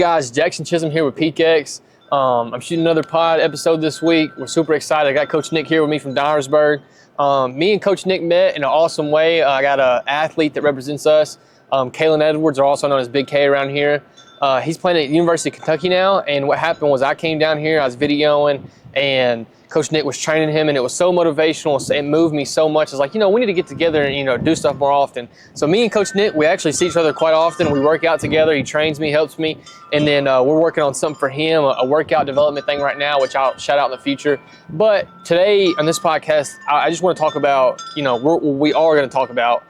Guys, Jackson Chisholm here with PeakX. I'm shooting another pod episode this week. We're super excited. I got Coach Nick here with me from Dyersburg. Me and Coach Nick met in an awesome way. I got an athlete that represents us. Kalen Edwards, or also known as Big K around here. He's playing at University of Kentucky now, and what happened was I came down here, I was videoing, and Coach Nick was training him, and it was so motivational. It moved me so much. It's like, we need to get together and, do stuff more often. So me and Coach Nick, we actually see each other quite often. We work out together. He trains me, helps me, and then we're working on something for him, a workout development thing right now, which I'll shout out in the future. But today on this podcast, I just want to talk about, we are going to talk about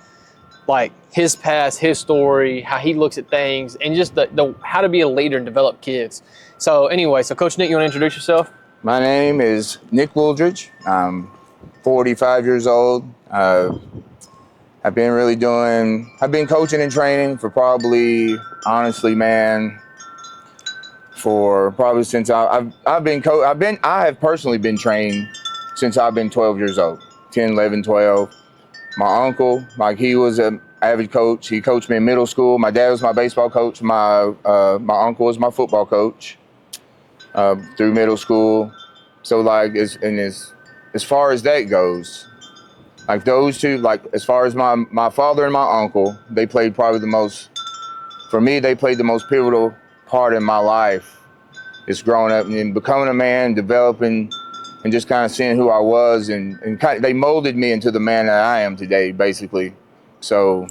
like his past, his story, how he looks at things, and just the how to be a leader and develop kids. So anyway, Coach Nick, you want to introduce yourself? My name is Nick Wooldridge. I'm 45 years old. I've been coaching and training for probably, honestly, man, for probably since I have personally been trained since I've been 12 years old, 10, 11, 12. My uncle, he was an avid coach. He coached me in middle school. My dad was my baseball coach. My uncle was my football coach through middle school. So as far as that goes, those two, as far as my father and my uncle, they played probably the most pivotal part in my life. Is growing up and becoming a man, developing, and just kind of seeing who I was, and they molded me into the man that I am today, basically. So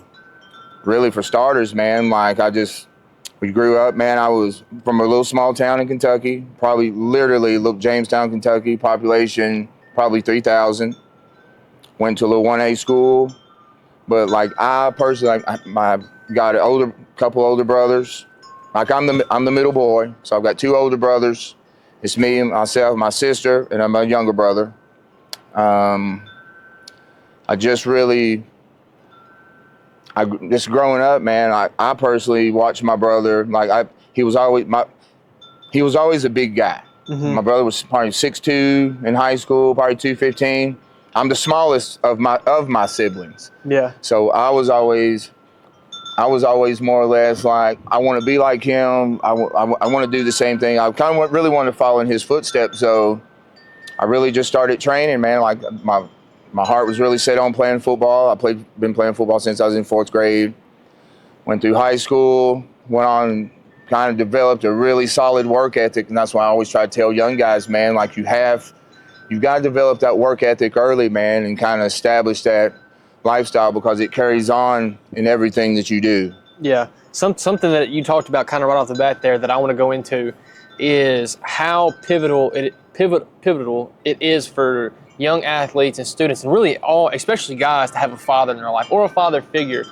really, for starters, man, we grew up, man, I was from a little small town in Kentucky, probably literally Jamestown, Kentucky, population probably 3,000. Went to a little 1A school, but I personally, I got a couple older brothers. I'm the middle boy, so I've got two older brothers. It's me and myself, my sister, and I'm a younger brother. Just growing up, man, I personally watched my brother. He was always a big guy. Mm-hmm. My brother was probably 6'2" in high school, probably 215. I'm the smallest of my siblings. Yeah. So I was always more or less I want to be like him. I want to do the same thing. I kind of really wanted to follow in his footsteps. So I really just started training, man. My heart was really set on playing football. Been playing football since I was in 4th grade. Went through high school, went on, kind of developed a really solid work ethic, and that's why I always try to tell young guys, man, you've got to develop that work ethic early, man, and kind of establish that lifestyle because it carries on in everything that you do. Yeah, something that you talked about kind of right off the bat there that I want to go into is how pivotal it is for young athletes and students, and really especially guys, to have a father in their life or a father figure.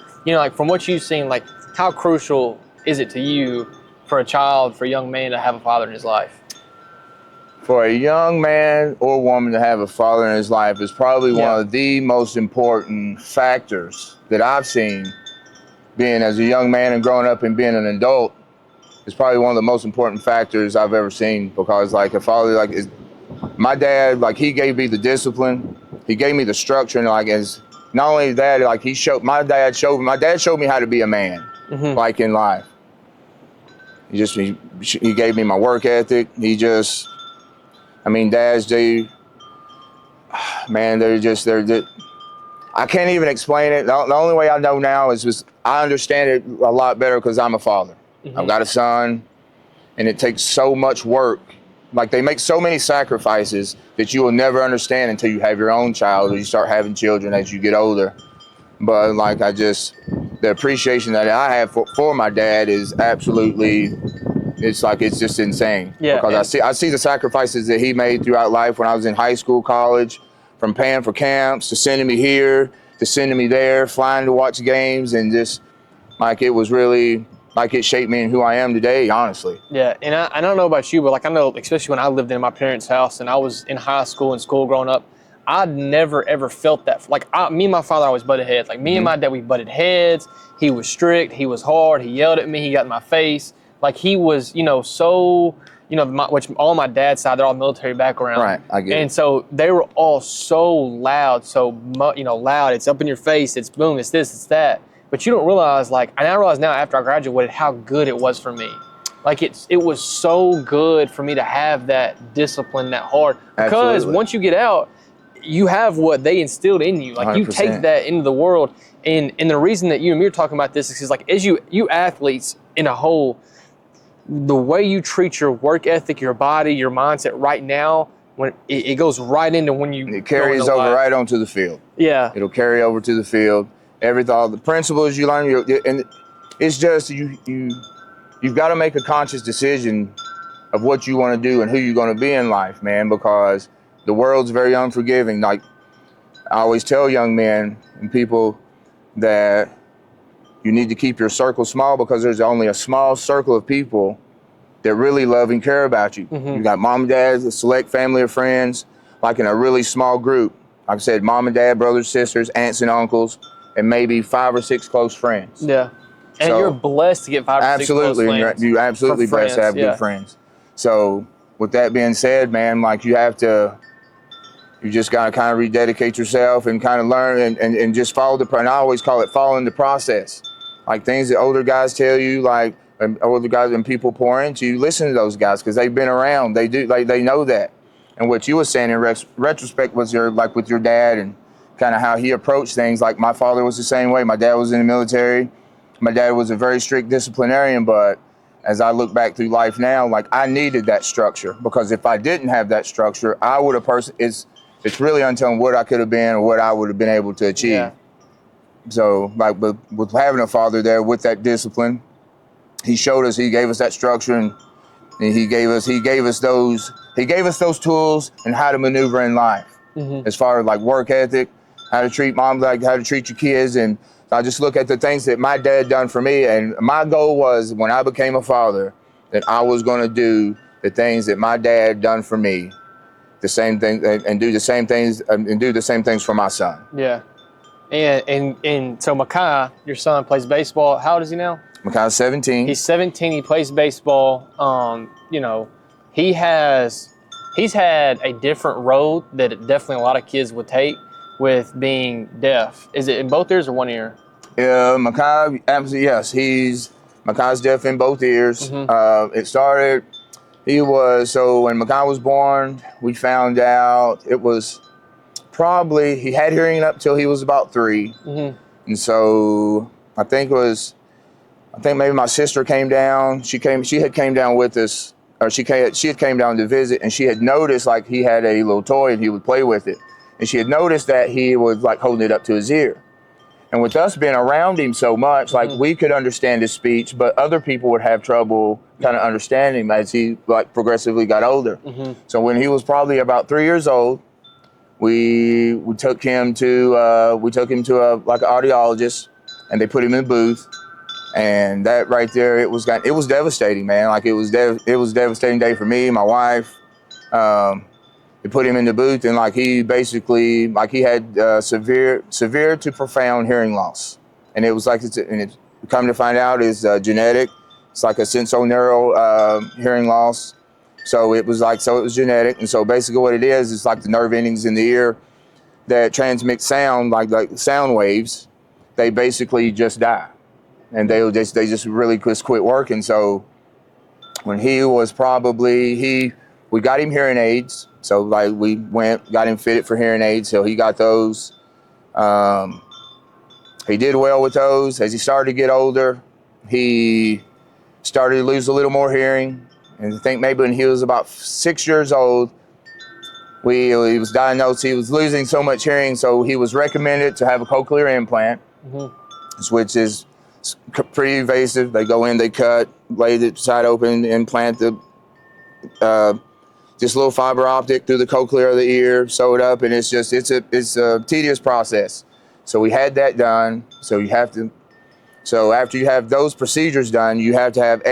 From what you've seen, how crucial is it to you for a young man to have a father in his life? For a young man or woman to have a father in his life is probably one of the most important factors that I've seen. Being as a young man and growing up and being an adult is probably one of the most important factors I've ever seen, because a father, my dad, he gave me the discipline, he gave me the structure, and as not only that, my dad showed me how to be a man, mm-hmm. In life. He gave me my work ethic. Dads, I can't even explain it. The only way I know now is just I understand it a lot better because I'm a father. Mm-hmm. I've got a son, and it takes so much work. They make so many sacrifices that you will never understand until you have your own child or you start having children as you get older. But the appreciation that I have for my dad is absolutely, it's just insane. Yeah. Because I see the sacrifices that he made throughout life when I was in high school, college, from paying for camps to sending me here, to sending me there, flying to watch games, and just it was really, it shaped me in who I am today, honestly. Yeah, and I don't know about you, but I know, especially when I lived in my parents' house and I was in high school and school growing up, I'd never ever felt that. Me and my father always butted heads. Me mm-hmm. and my dad, we butted heads. He was strict. He was hard. He yelled at me. He got in my face. He was, so, which all my dad's side, they're all military background. Right, I get it. And so they were all so loud, loud. It's up in your face. It's boom. It's this. It's that. But you don't realize, and I realize now after I graduated how good it was for me. Like it was so good for me to have that discipline that hard, because Absolutely. once you get out, you have what they instilled in you. Like 100%. you take that into the world. And the reason that you and me are talking about this is because, like, as you athletes in a whole, the way you treat your work ethic, your body, your mindset right now, when it goes right into when you It carries go into over life. right onto the field. Yeah. It'll carry over to the field. All the principles you learn, and it's just you've got to make a conscious decision of what you want to do and who you're going to be in life, man, because the world's very unforgiving. Like I always tell young men and people that you need to keep your circle small, because there's only a small circle of people that really love and care about you. Mm-hmm. You got mom and dad, a select family of friends, like in a really small group. Like I said, mom and dad, brothers, sisters, aunts and uncles, and maybe 5 or 6 close friends. Yeah. And So, you're blessed to get 5 or 6 close absolutely, friends. you absolutely For blessed to have friends, yeah. good friends. So with that being said, man, like you just gotta kind of rededicate yourself and kind of learn and just follow and I always call it following the process. Like things that older guys tell you, like older guys and people pour into you, listen to those guys because they've been around. They do, like they know that. And what you were saying in retrospect was like with your dad and kind of how he approached things. Like my father was the same way. My dad was in the military. My dad was a very strict disciplinarian, but as I look back through life now, like I needed that structure, because if I didn't have that structure, I would have it's really untelling what I could have been or what I would have been able to achieve. Yeah. So like with having a father there with that discipline, he gave us that structure, and he gave us those tools and how to maneuver in life. Mm-hmm. As far as like work ethic, how to treat mom, like how to treat your kids. And I just look at the things that my dad done for me. And my goal was when I became a father that I was going to do the things that my dad done for me, the same thing, and do the same things for my son. Yeah. And so Makai, your son, plays baseball. How old is he now? Makai's 17. He's 17. He plays baseball. He's had a different road that definitely a lot of kids would take with being deaf. Is it in both ears or one ear? Makai, absolutely, yes. Makai's deaf in both ears. Mm-hmm. When Makai was born, we found out it was probably, he had hearing up till he was about 3. Mm-hmm. And so I think maybe my sister came down. She had came down with us, or she had came down to visit, and she had noticed like he had a little toy and he would play with it. And she had noticed that he was like holding it up to his ear. And with us being around him so much, like we could understand his speech, but other people would have trouble kind of understanding him as he like progressively got older. Mm-hmm. So when he was probably about 3 years old, we took him to an audiologist, and they put him in the booth. And that right there, it was devastating, man. Like it was a devastating day for me, my wife. They put him in the booth, and like he basically, like he had severe to profound hearing loss. And it was like, come to find out is genetic. It's like a sensorineural hearing loss. So it was genetic. And so basically what it is, it's like the nerve endings in the ear that transmit sound, like sound waves, they basically just die. And they just really just quit working. So when he was we got him hearing aids. So like we got him fitted for hearing aids. So he got those. He did well with those. As he started to get older, he started to lose a little more hearing. And I think maybe when he was about 6 years old, he was diagnosed. He was losing so much hearing, so he was recommended to have a cochlear implant, which is pretty invasive. They go in, they cut, lay the side open, implant the just a little fiber optic through the cochlea of the ear, sew it up, and it's a tedious process. So we had that done. So after you have those procedures done, you have to have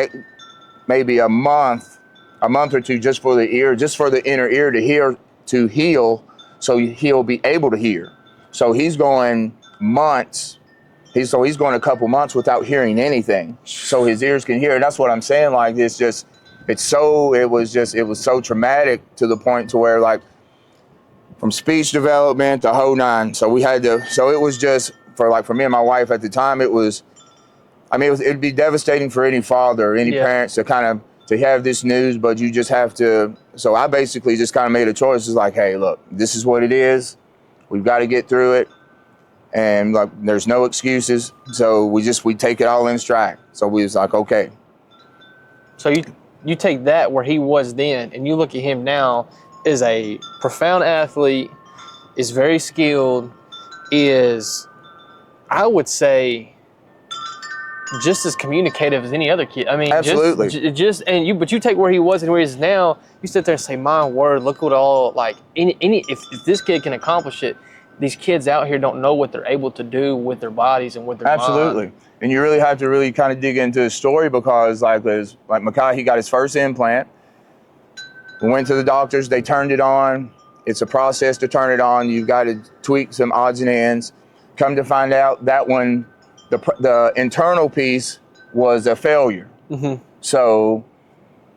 maybe a month or two just for the ear, just for the inner ear to heal, so he'll be able to hear. So he's going months. He's going a couple months without hearing anything, so his ears can hear. And that's what I'm saying. Like it was so traumatic to the point to where like from speech development the whole nine. So it was just for me and my wife at the time. It'd be devastating for any father or any parents to kind of to have this news, but you just have to. So I basically just kind of made a choice. It's like, hey, look, this is what it is. We've got to get through it. And like, there's no excuses. So we take it all in stride. So we was like, okay. So you take that where he was then, and you look at him now as a profound athlete, is very skilled, is, I would say, just as communicative as any other kid. I mean, absolutely. But you take where he was and where he is now. You sit there and say, "My word, look what all like if this kid can accomplish it, these kids out here don't know what they're able to do with their bodies and with their absolutely." mind. And you really have to really kind of dig into his story because like Makai, he got his first implant. We went to the doctors. They turned it on. It's a process to turn it on. You've got to tweak some odds and ends. Come to find out that one. The internal piece was a failure. Mm-hmm. So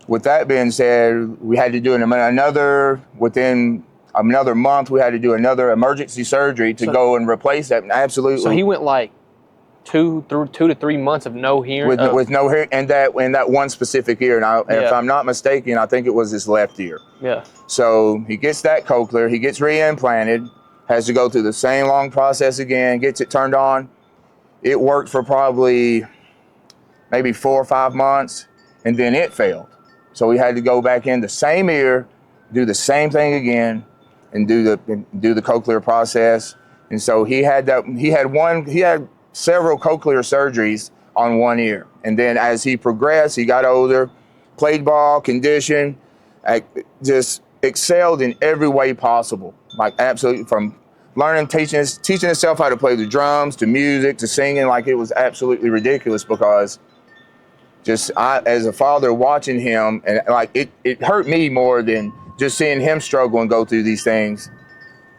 with that being said, we had to do within another month, we had to do another emergency surgery to go and replace that. Absolutely. So he went like 2 to 3 months of no hearing? With no hearing, and that one specific ear. And if I'm not mistaken, I think it was his left ear. Yeah. So he gets that cochlear, he gets re-implanted, has to go through the same long process again, gets it turned on. It worked for probably maybe 4 or 5 months, and then it failed. So we had to go back in the same ear, do the same thing again, and do the cochlear process. And so he had several cochlear surgeries on one ear. And then as he progressed, he got older, played ball, conditioned, just excelled in every way possible. Like absolutely, from learning, teaching himself how to play the drums, to music, to singing. Like it was absolutely ridiculous because as a father watching him, and like it hurt me more than just seeing him struggle and go through these things.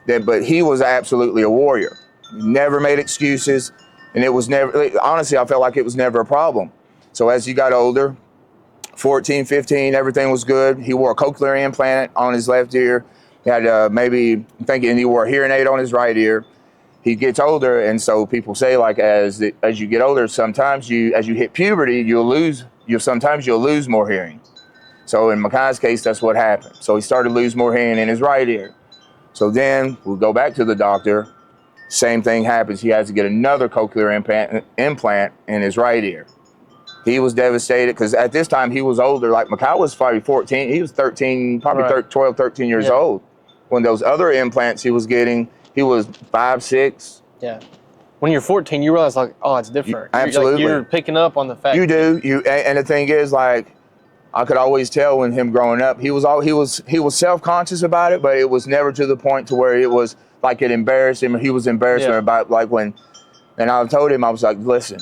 But he was absolutely a warrior. He never made excuses, and it was never, honestly, I felt like it was never a problem. So as he got older, 14, 15, everything was good. He wore a cochlear implant on his left ear. He had he wore a hearing aid on his right ear. He gets older, and so people say like as you get older, sometimes as you hit puberty, you'll lose more hearing. So in Makai's case, that's what happened. So he started to lose more hearing in his right ear. So then we'll go back to the doctor. Same thing happens. He has to get another cochlear implant in his right ear. He was devastated because at this time he was older. Like Makai was probably 14. He was 13, probably right. 12, 13 years old. When those other implants he was getting, he was 5, 6. Yeah. When you're 14, you realize like, oh, it's different. Absolutely. You're picking up on the fact. You do. And the thing is, like, I could always tell when him growing up, he was self-conscious about it, but it was never to the point to where it was like it embarrassed him. He was embarrassed about like when, and I told him, I was like, listen,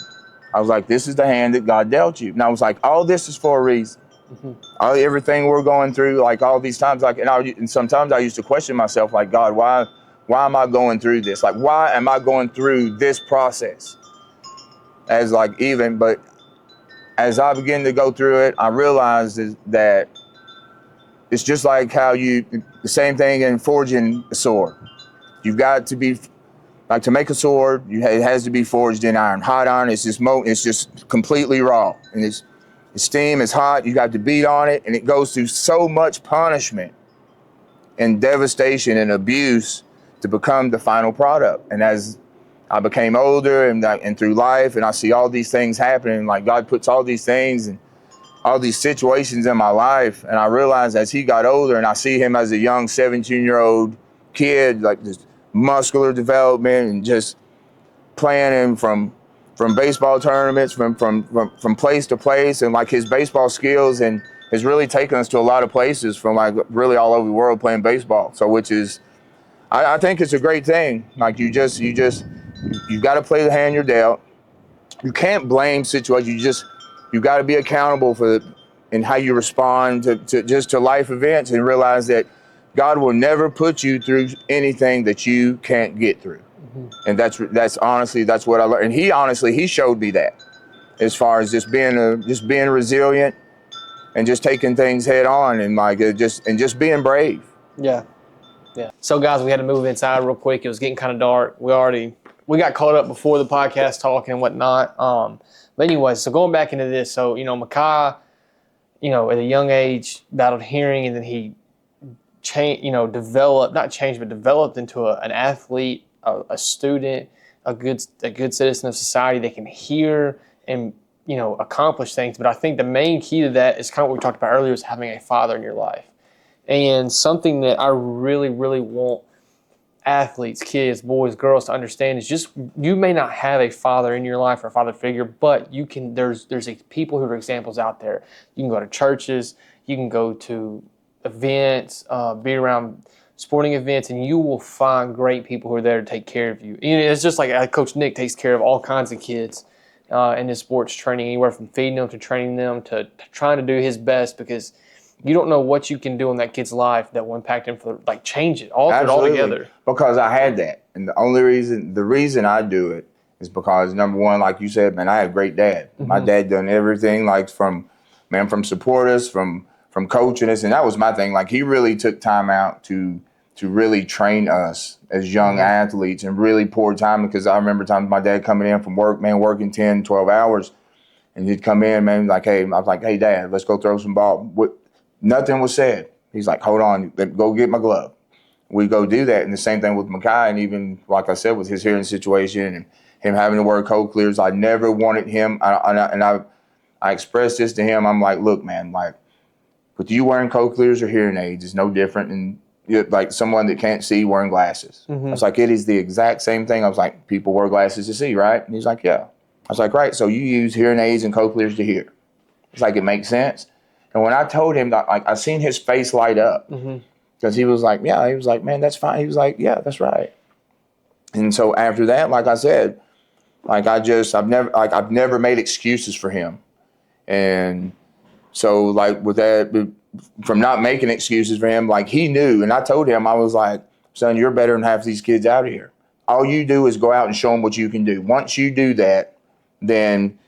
I was like, this is the hand that God dealt you. And I was like, all this is for a reason. Mm-hmm. Everything we're going through, like all these times, like, and sometimes I used to question myself, like, God, why am I going through this? Like, why am I going through this process? But as I began to go through it, I realized that it's just like how the same thing in forging a sword. You've got to be, like to make a sword, it has to be forged in iron. Hot iron is just completely raw. And it's steam, it's hot, you got to beat on it, and it goes through so much punishment and devastation and abuse to become the final product. And as I became older and through life, and I see all these things happening, like God puts all these things and all these situations in my life, and I realized as he got older, and I see him as a young 17-year-old kid, like this muscular development and just playing from baseball tournaments, from place to place, and like his baseball skills and has really taken us to a lot of places from like really all over the world playing baseball. So which is, I think it's a great thing. Like you got to play the hand you're dealt. You can't blame situations. You got to be accountable for and how you respond to life events, and realize that God will never put you through anything that you can't get through. Mm-hmm. And that's honestly, that's what I learned. And he showed me that, as far as just being resilient and just taking things head on, and like just being brave. Yeah. Yeah. So guys, we had to move inside real quick. It was getting kind of dark. We got caught up before the podcast talking and whatnot. But anyway, so going back into this, so Makai, at a young age, battled hearing, and then he developed into an athlete, a student, a good citizen of society that can hear and accomplish things. But I think the main key to that is kind of what we talked about earlier, is having a father in your life. And something that I really, really want athletes, kids, boys, girls to understand is just, you may not have a father in your life or a father figure, but you can. There's people who are examples out there. You can go to churches, you can go to events, be around sporting events, and you will find great people who are there to take care of you. It's just like Coach Nick takes care of all kinds of kids in his sports training, anywhere from feeding them to training them to trying to do his best, because you don't know what you can do in that kid's life that will impact him change it altogether. Because I had that, and the reason I do it is because, number one, like you said, man, I had a great dad. Mm-hmm. My dad done everything, from support us, from coaching us, and that was my thing. Like, he really took time out to really train us as young mm-hmm. athletes, and really poured time, because I remember times my dad coming in from work, man, working 10, 12 hours, and he'd come in, man, like, hey, I was like, hey, Dad, let's go throw some ball. Nothing was said. He's like, hold on, go get my glove. We go do that. And the same thing with Makai, and even, like I said, with his hearing situation and him having to wear cochlears. I never wanted him, I expressed this to him. I'm like, look, man, like, with you wearing cochlears or hearing aids is no different than like someone that can't see wearing glasses. Mm-hmm. I was like, it is the exact same thing. I was like, people wear glasses to see, right? And he's like, yeah. I was like, right, so you use hearing aids and cochlears to hear. It's like, it makes sense. And when I told him that, like, I seen his face light up, because mm-hmm. he was like, yeah, he was like, man, that's fine. He was like, yeah, that's right. And so after that, like I said, like, I've never made excuses for him. And so, like, with that, from not making excuses for him, like, he knew. And I told him, I was like, son, you're better than half these kids out here. All you do is go out and show them what you can do. Once you do that, then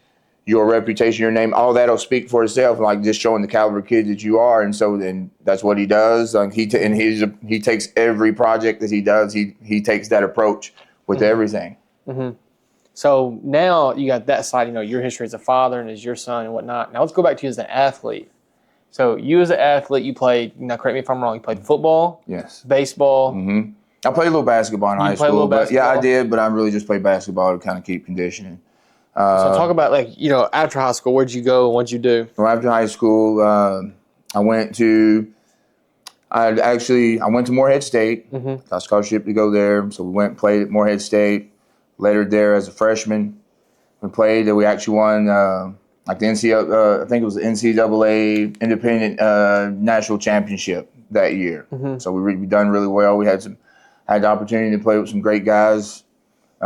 your reputation, your name, all that'll speak for itself, like, just showing the caliber kid that you are. And so then that's what he does. Like, he takes every project that he does, he takes that approach with mm-hmm. everything. Mm-hmm. So now you got that side, your history as a father and as your son and whatnot. Now let's go back to you as an athlete. So you as an athlete, you played, now correct me if I'm wrong, you played football? Yes. Baseball? Mm-hmm. I played a little basketball in high school. But yeah, I did, but I really just played basketball to kind of keep conditioning. So talk about, after high school, where'd you go and what'd you do? Well, after high school, I went to Morehead State. Mm-hmm. Got a scholarship to go there. So we went and played at Morehead State. Later there as a freshman. We actually won the NCAA, I think it was the NCAA Independent National Championship that year. Mm-hmm. So we done really well. We had the opportunity to play with some great guys.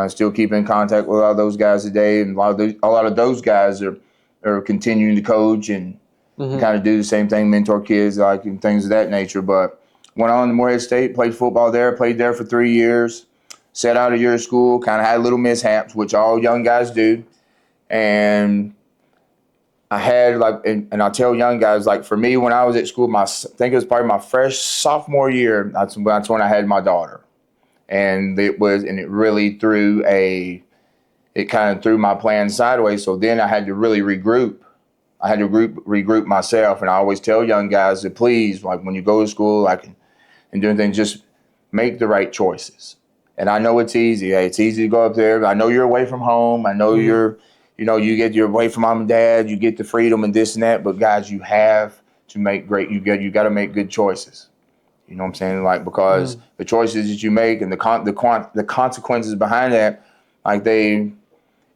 Still keep in contact with a lot of those guys today, and a lot of those guys are continuing to coach and mm-hmm. kind of do the same thing, mentor kids, and things of that nature. But went on to Morehead State, played football there, played there for 3 years, sat out a year of school, kind of had little mishaps, which all young guys do, and I had and I tell young guys, for me, when I was at school, I think it was probably my sophomore year. That's when I had my daughter. And it really kind of threw my plan sideways. So then I had to really regroup. I had to regroup myself. And I always tell young guys that, please, when you go to school, and doing things, just make the right choices. And I know it's easy. Hey, it's easy to go up there. I know you're away from home. I know mm-hmm. you're away from mom and dad. You get the freedom and this and that. But guys, you have to make you got to make good choices. You know what I'm saying? Because the choices that you make and the consequences behind that,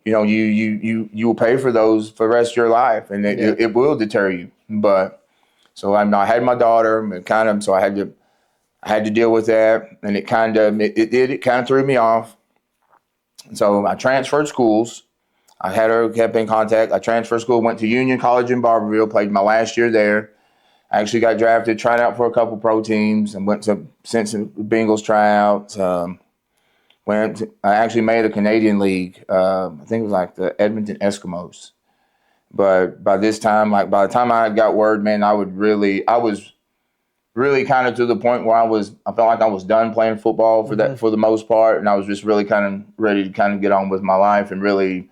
you will pay for those for the rest of your life, and it will deter you. But so I had my daughter, and so I had to deal with that, and it kind of threw me off. So I transferred schools. I kept in contact. I transferred school, went to Union College in Barberville, played my last year there. I actually got drafted, tried out for a couple pro teams, and went to Cincinnati Bengals tryouts. I actually made a Canadian League. I think it was the Edmonton Eskimos. But by this time, by the time I got word, man, I was really kind of to the point where I felt like I was done playing football for the most part, and I was just really kind of ready to kind of get on with my life, and really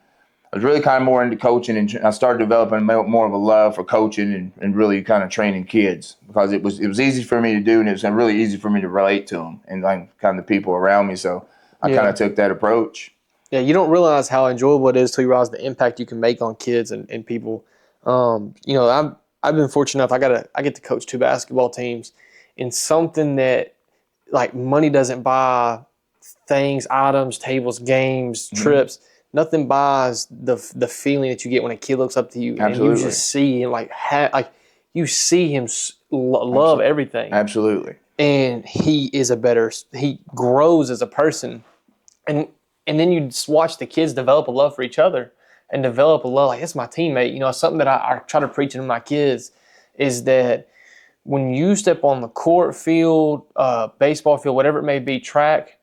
was really kind of more into coaching, and I started developing more of a love for coaching and really kind of training kids, because it was easy for me to do, and it was really easy for me to relate to them and like kind of the people around me. So I kind of took that approach. Yeah, you don't realize how enjoyable it is till you realize the impact you can make on kids and people. I've been fortunate enough. I get to coach 2 basketball teams, and something that like money doesn't buy, things, items, tables, games, trips. Nothing buys the feeling that you get when a kid looks up to you and you just see him you see him love everything. Absolutely. And he grows as a person, and then you just watch the kids develop a love for each other and develop a love, like, it's my teammate. You know, something that I try to preach to my kids is that when you step on the court, field, baseball field, whatever it may be, track,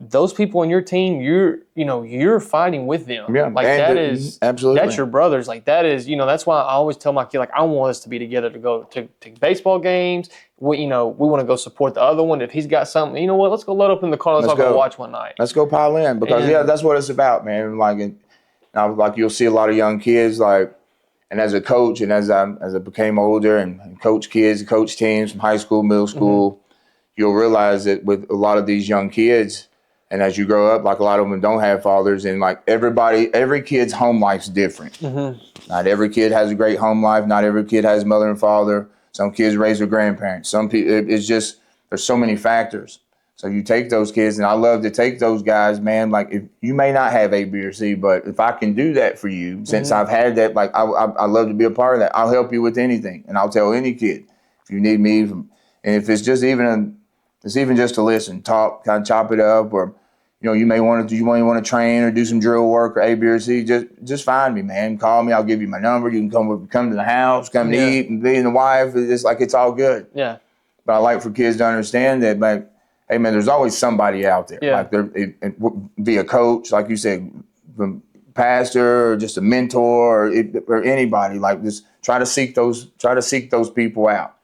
those people on your team, you're fighting with them. Yeah, like that is absolutely, that's your brothers. Like that is, that's why I always tell my kid, like, I want us to be together to go to baseball games. We want to go support the other one. If he's got something, you know what? Let's go load up in the car. Let's all go watch one night. Let's go pile in, because that's what it's about, man. Like you'll see a lot of young kids, like, and as a coach, and as I became older and coach kids, coach teams from high school, middle school, you'll realize that with a lot of these young kids, and as you grow up, like, a lot of them don't have fathers, and like every kid's home life's different. Not every kid has a great home life. Not every kid has mother and father. Some kids raise their grandparents. Some people, it's just, there's so many factors. So you take those kids, and I love to take those guys, man. Like, if you may not have A, B, or C, but if I can do that for you, since I've had that, like, I love to be a part of that. I'll help you with anything, and I'll tell any kid if you need me. And if it's just even just to listen, talk, kind of chop it up, or you may want to train or do some drill work or A, B, or C. Just find me, man. Call me. I'll give you my number. You can come to the house, come to eat, and be and the wife. It's all good. Yeah. But I like for kids to understand that, like, hey, man, there's always somebody out there. Yeah. Like, be a coach, like you said, a pastor, or just a mentor, or anybody. Like, just try to seek those people out.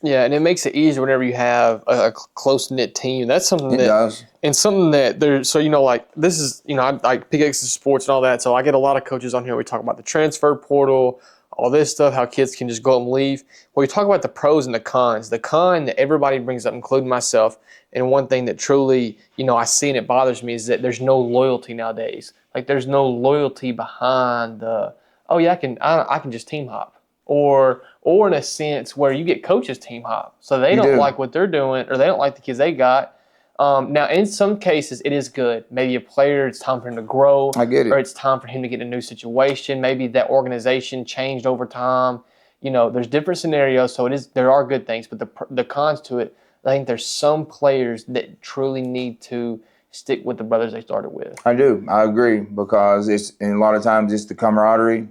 Yeah, and it makes it easier whenever you have a close-knit team. That's something It does. And something that there's, so, like, this is, I pickaxe sports and all that, so I get a lot of coaches on here. We talk about the transfer portal, all this stuff, how kids can just go up and leave. Well, we talk about the pros and the cons. The con that everybody brings up, including myself, and one thing that truly, I see and it bothers me, is that there's no loyalty nowadays. Like, there's no loyalty behind I can just team hop. Or in a sense where you get coaches team hop. So they don't like what they're doing, or they don't like the kids they got. Now, in some cases, it is good. Maybe a player, it's time for him to grow. I get it. Or it's time for him to get in a new situation. Maybe that organization changed over time. There's different scenarios, so there are good things. But the cons to it, I think there's some players that truly need to stick with the brothers they started with. I do. I agree, because and a lot of times it's the camaraderie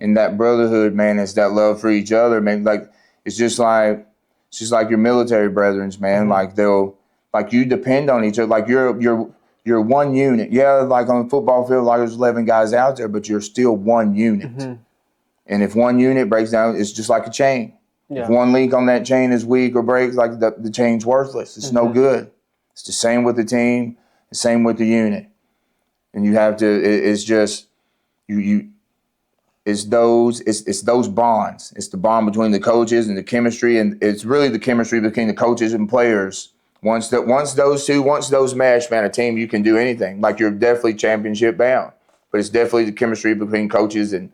and that brotherhood, man. It's that love for each other, man. Like, it's just like your military brethren, man. Like, you depend on each other. Like, you're one unit. Yeah, like on the football field, like there's 11 guys out there, but you're still one unit. And if one unit breaks down, it's just like a chain. Yeah. If one link on that chain is weak or breaks, like the chain's worthless. It's no good. It's the same with the team, the same with the unit. And you have to, it's just, it's those bonds. It's the bond between the coaches and the chemistry, and it's really the chemistry between the coaches and players. Once those mesh, man, a team, you can do anything. Like, you're definitely championship bound, but it's definitely the chemistry between coaches and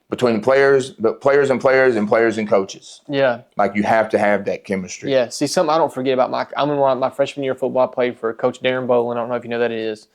between players and coaches. Yeah. Like, you have to have that chemistry. Yeah. See, something I don't forget about I remember my freshman year of football, I played for Coach Darren Bolin. I don't know if you know who that is.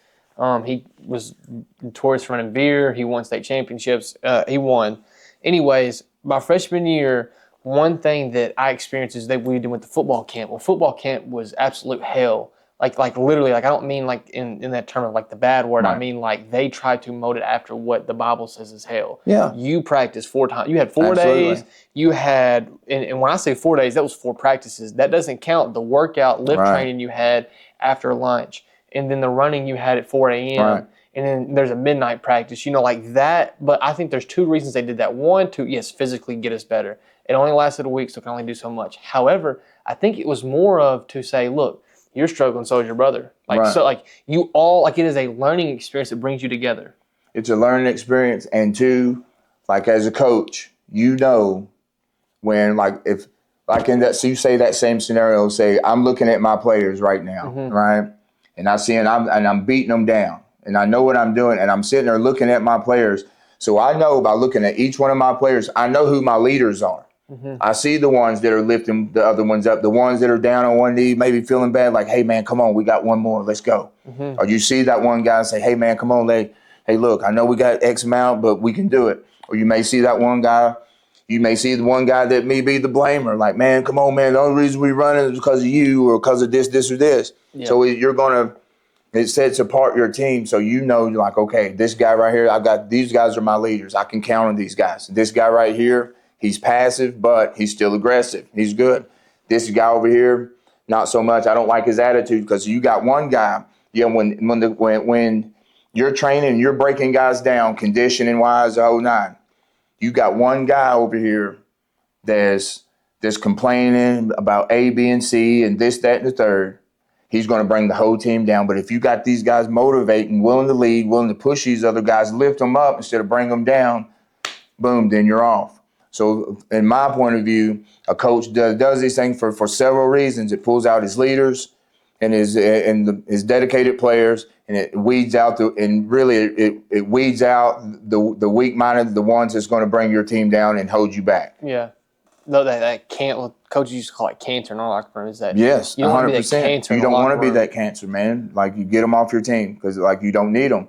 He was notorious for running beer. He won state championships. He won. Anyways, my freshman year, one thing that I experienced is that we went to football camp. Well, football camp was absolute hell. Like literally, like, I don't mean like in that term of like the bad word. Right. I mean, like, they tried to mold it after what the Bible says is hell. Yeah. You practiced 4 times. You had 4 days. You had, and when I say 4 days, that was 4 practices. That doesn't count the workout, lift training you had after lunch. And then the running you had at 4 a.m. Right. And then there's a midnight practice, like that. But I think there's 2 reasons they did that. One, to, yes, physically get us better. It only lasted a week, so it can only do so much. However, I think it was more of to say, look, you're struggling, so is your brother. Like, so, like, you all, like, it is a learning experience that brings you together. it's a learning experience. And two, like as a coach, you know when like if like in that, so you say that same scenario, say I'm looking at my players right now, right? And I'm beating them down, and I know what I'm doing, and I'm sitting there looking at my players. So I know by looking at each one of my players, I know who my leaders are. I see the ones that are lifting the other ones up, the ones that are down on one knee, maybe feeling bad, like, hey man, come on, we got one more, let's go. Or you see that one guy say, hey man, come on, hey look, I know we got X amount, but we can do it. Or you may see that one guy. You may see the one guy that may be the blamer, like, man, come on, man. The only reason we running is because of you or because of this, or this. Yeah. So it sets apart your team. So you know, you're like, okay, this guy right here, these guys are my leaders. I can count on these guys. This guy right here, he's passive, but he's still aggressive. He's good. This guy over here, not so much. I don't like his attitude because you got one guy. Yeah, when you're training, you're breaking guys down, conditioning wise, the whole nine. You got one guy over here that's complaining about A, B, and C, and this, that, and the third. He's going to bring the whole team down. But if you got these guys motivating, willing to lead, willing to push these other guys, lift them up instead of bring them down, boom, then you're off. So in my point of view, a coach does these things for several reasons. It pulls out his leaders and his dedicated players, and it weeds out it weeds out the weak-minded, the ones that's going to bring your team down and hold you back. Yeah. No, that can't. Well, coaches used to call it cancer in our locker room. Is that yes, you don't 100%. Want to be that cancer. You don't want to be that cancer, man. Like you get them off your team because like you don't need them.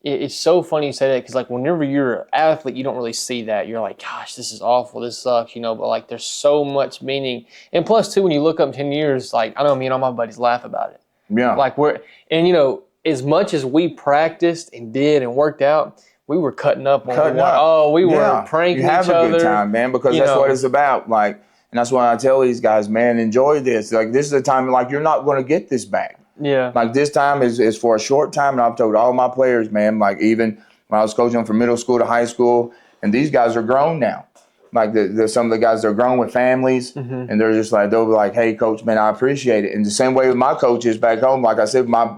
It's so funny you say that because like whenever you're an athlete, you don't really see that. You're like, gosh, this is awful. This sucks, you know. But like, there's so much meaning. And plus, too, when you look up 10 years, like I know me and all my buddies laugh about it. Yeah. Like you know, as much as we practiced and did and worked out, we were cutting up. We were pranking each other. You have a good time, man, because that's what it's about. Like, and that's why I tell these guys, man, enjoy this. Like, this is a time like you're not going to get this back. Yeah. Like this time is for a short time, and I've told all my players, man, like even when I was coaching from middle school to high school, and these guys are grown now. Like some of the guys that are grown with families, and they're just like, they'll be like, hey, coach, man, I appreciate it. And the same way with my coaches back home, like I said, my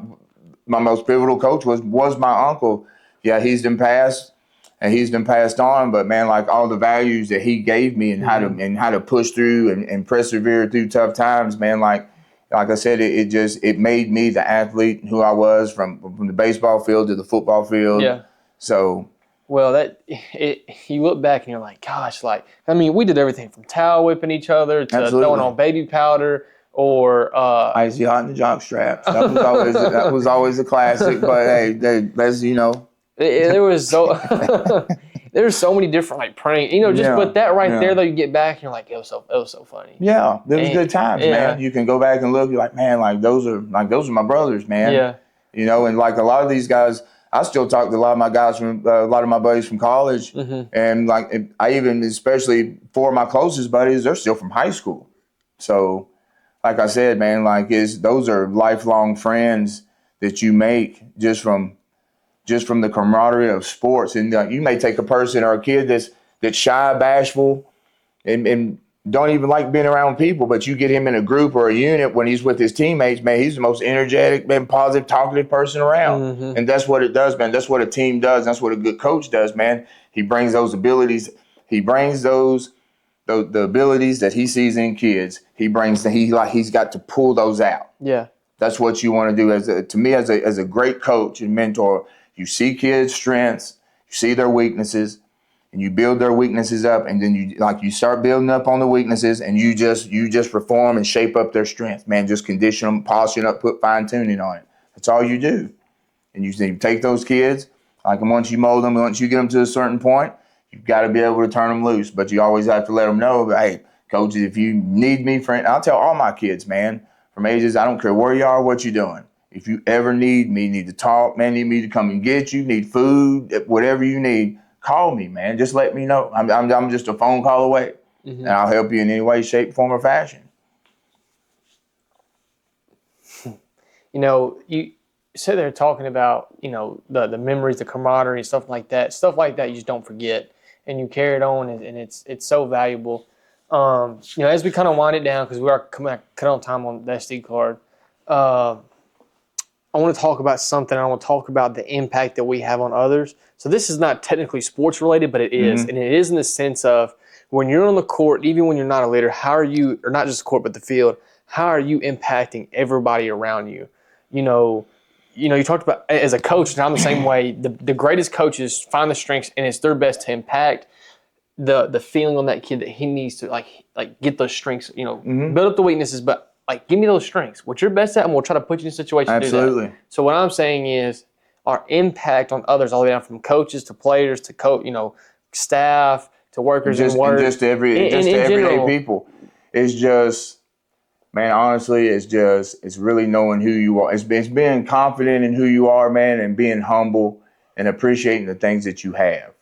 most pivotal coach was my uncle. Yeah, he's been passed and he's been passed on, but man, like all the values that he gave me and how to push through and persevere through tough times, man, like I said, it made me the athlete who I was from the baseball field to the football field. Yeah. So. Well, you look back and you're like, gosh, like, I mean, we did everything from towel whipping each other to throwing on baby powder or icy hot in the jock straps. That was always a classic. But hey, that's you know. There was so many different like pranks, you know. But that there though, you get back and you're like, it was so funny. Yeah, there was good times, man. You can go back and look. You're like, man, those are my brothers, man. Yeah. You know, and like a lot of these guys, I still talk to a lot of my guys from a lot of my buddies from college, and like I even, especially four of my closest buddies, they're still from high school. So, like I said, man, like those are lifelong friends that you make just from the camaraderie of sports. And you may take a person or a kid that's shy, bashful, and don't even like being around people, but you get him in a group or a unit when he's with his teammates, man, he's the most energetic, man, positive, talkative person around. And that's what it does, man. That's what a team does. That's what a good coach does, man. He brings those abilities. He brings the abilities that he sees in kids. He's got to pull those out. Yeah. That's what you want to do as a great coach and mentor. You see kids' strengths, you see their weaknesses, and you build their weaknesses up, and then you start building up on the weaknesses, and you just reform and shape up their strengths, man. Just condition them, polish it up, put fine tuning on it. That's all you do. And you take those kids, like once you mold them, once you get them to a certain point, you've got to be able to turn them loose. But you always have to let them know, hey, coaches, if you need me, friend, I'll tell all my kids, man, from ages, I don't care where you are, what you're doing. If you ever need me, need to talk, man, need me to come and get you, need food, whatever you need, call me, man. Just let me know. I'm just a phone call away, and I'll help you in any way, shape, form, or fashion. You know, you sit there talking about, you know, the memories, the camaraderie, stuff like that. Stuff like that you just don't forget, and you carry it on, and it's so valuable. You know, as we kind of wind it down, because we are cut on time on the SD card. I want to talk about something. I want to talk about the impact that we have on others. So this is not technically sports related, but it is. And it is in the sense of when you're on the court, even when you're not a leader, how are you, or not just the court, but the field, how are you impacting everybody around you? You talked about as a coach, and I'm the same way, the greatest coaches find the strengths, and it's their best to impact the feeling on that kid that he needs to like get those strengths, build up the weaknesses, but like give me those strengths. What you're best at, and we'll try to put you in a situation to do that. So what I'm saying is our impact on others, all the way down from coaches to players to staff to workers and just everyday people. It's just, man, honestly, it's really knowing who you are. It's being confident in who you are, man, and being humble and appreciating the things that you have.